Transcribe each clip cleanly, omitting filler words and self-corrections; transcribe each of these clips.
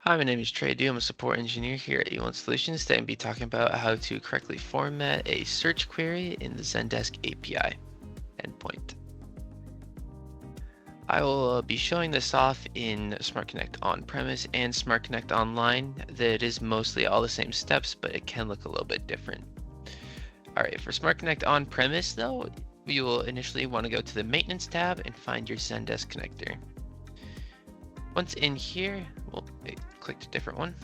Hi, my name is Trey. I'm a support engineer here at E1 Solutions. Today I'm going to be talking about how to correctly format a search query in the Zendesk API Endpoint. I will be showing this off in Smart Connect on-premise and Smart Connect online. That is mostly all the same steps, but it can look a little bit different. All right, for Smart Connect on-premise though, you will initially want to go to the Maintenance tab and find your Zendesk connector. Once in here, we'll click a different one.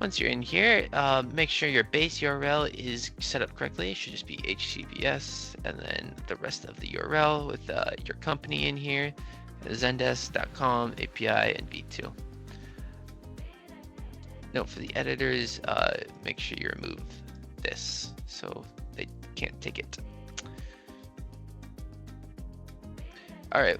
Once you're in here, make sure your base URL is set up correctly. It should just be HTTPS, and then the rest of the URL with your company in here, Zendesk.com, API, and v2. Note for the editors, make sure you remove this so they can't take it. All right.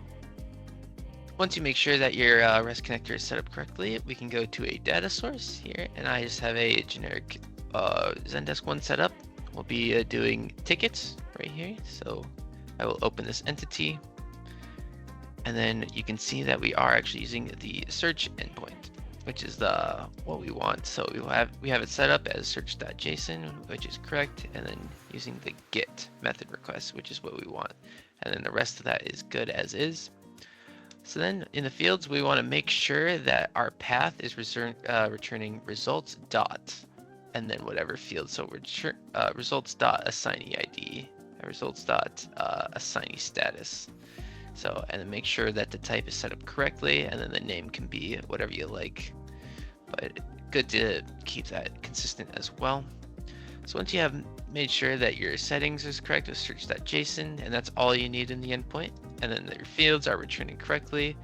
Once you make sure that your REST connector is set up correctly, we can go to a data source here, and I just have a generic Zendesk one set up. We'll be doing tickets right here, so I will open this entity, and then you can see that we are actually using the search endpoint, which is what we want. So we have it set up as search.json, which is correct, and then using the get method request, which is what we want, and then the rest of that is good as is. So then in the fields, we want to make sure that our path is returning results dot, and then whatever field. So results dot assignee ID, results dot assignee status. So, and then make sure that the type is set up correctly, and then the name can be whatever you like. But good to keep that consistent as well. So once you have made sure that your settings is correct with search.json, and that's all you need in the endpoint, and then that your fields are returning correctly,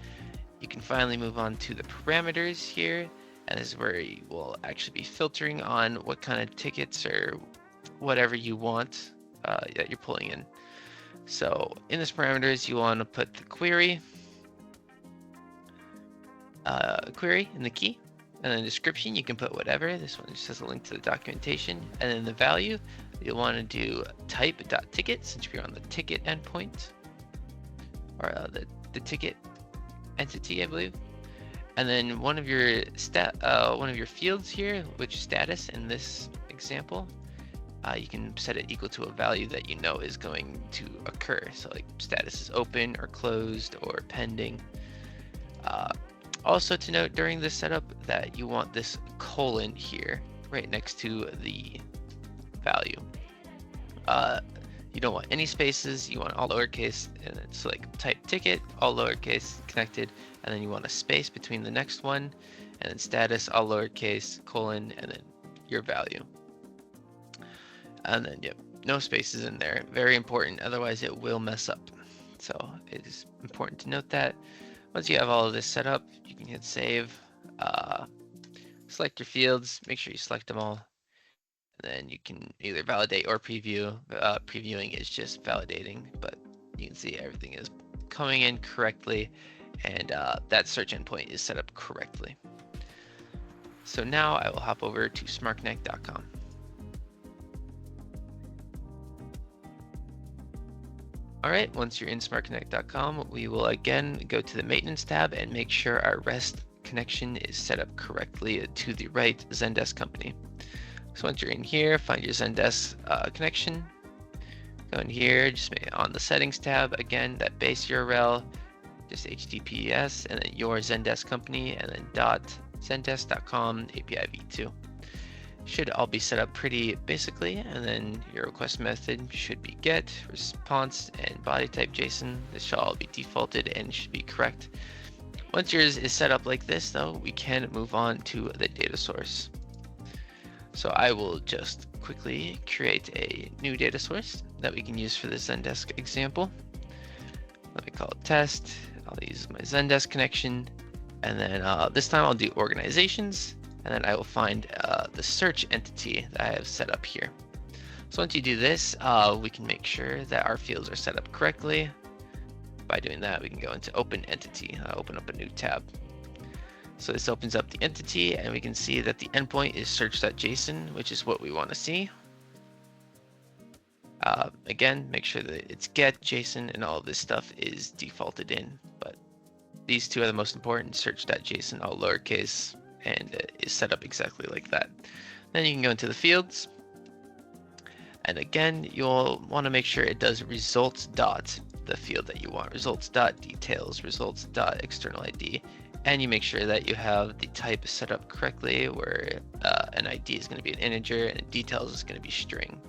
you can finally move on to the parameters here, and this is where you will actually be filtering on what kind of tickets or whatever you want that you're pulling in. So in this parameters, you want to put the query in the key, and then description, you can put whatever. This one just has a link to the documentation, and then the value, you'll want to do type.ticket since we're on the ticket endpoint, or the ticket entity, I believe. And then one of your fields here, which status in this example, you can set it equal to a value that you know is going to occur. So like status is open or closed or pending. Also to note during this setup that you want this colon here right next to the value. You don't want any spaces, you want all lowercase, and it's like type ticket, all lowercase, connected, and then you want a space between the next one, and then status, all lowercase, colon, and then your value. And then, yep, no spaces in there. Very important, otherwise it will mess up. So it is important to note that. Once you have all of this set up, you can hit save, select your fields, make sure you select them all, and then you can either validate or preview. Previewing is just validating, but you can see everything is coming in correctly, and that search endpoint is set up correctly. So now I will hop over to smartconnect.com. All right, once you're in smartconnect.com, we will again go to the maintenance tab and make sure our REST connection is set up correctly to the right Zendesk company. So once you're in here, find your Zendesk connection. Go in here, just on the settings tab, again, that base URL, just HTTPS, and then your Zendesk company, and then .zendesk.com API v2. Should all be set up pretty basically, and then your request method should be get, response, and body type JSON. This shall all be defaulted and should be correct. Once yours is set up like this though, we can move on to the data source. So I will just quickly create a new data source that we can use for the Zendesk example. Let me call it test. I'll use my Zendesk connection, and then this time I'll do organizations, and then I will find the search entity that I have set up here. So once you do this, we can make sure that our fields are set up correctly. By doing that, we can go into open entity, open up a new tab. So this opens up the entity, and we can see that the endpoint is search.json, which is what we want to see. Again, make sure that it's get, JSON, and all of this stuff is defaulted in, but these two are the most important, search.json, all lowercase, and it is set up exactly like that. Then you can go into the fields, and again, you'll want to make sure it does results dot the field that you want, results dot details, results dot external ID, and you make sure that you have the type set up correctly, where an ID is going to be an integer and details is going to be string.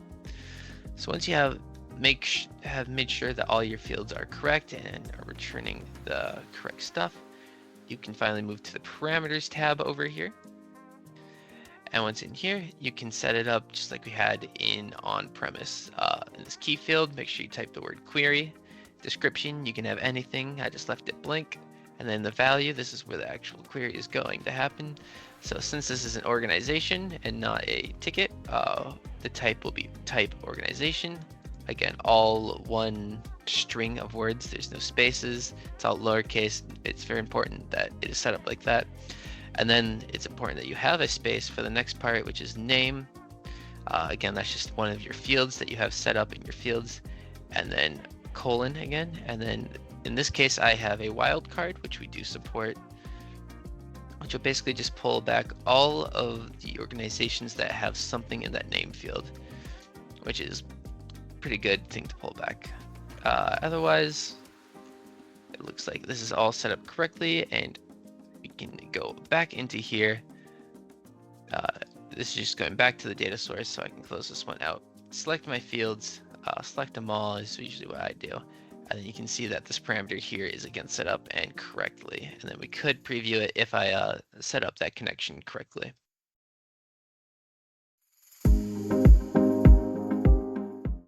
So once you have made sure that all your fields are correct and are returning the correct stuff, you can finally move to the parameters tab over here. And once in here, you can set it up just like we had in on-premise. In this key field, make sure you type the word query. Description, you can have anything. I just left it blank. And then the value, this is where the actual query is going to happen. So since this is an organization and not a ticket, the type will be type organization. Again, all one string of words. There's no spaces. It's all lowercase. It's very important that it is set up like that. And then it's important that you have a space for the next part, which is name. Again, that's just one of your fields that you have set up in your fields. And then colon again. And then in this case, I have a wildcard, which we do support, which will basically just pull back all of the organizations that have something in that name field, which is a pretty good thing to pull back. Otherwise, it looks like this is all set up correctly, and we can go back into here. This is just going back to the data source, so I can close this one out. Select my fields, select them all is usually what I do. And then you can see that this parameter here is again set up and correctly. And then we could preview it if I set up that connection correctly.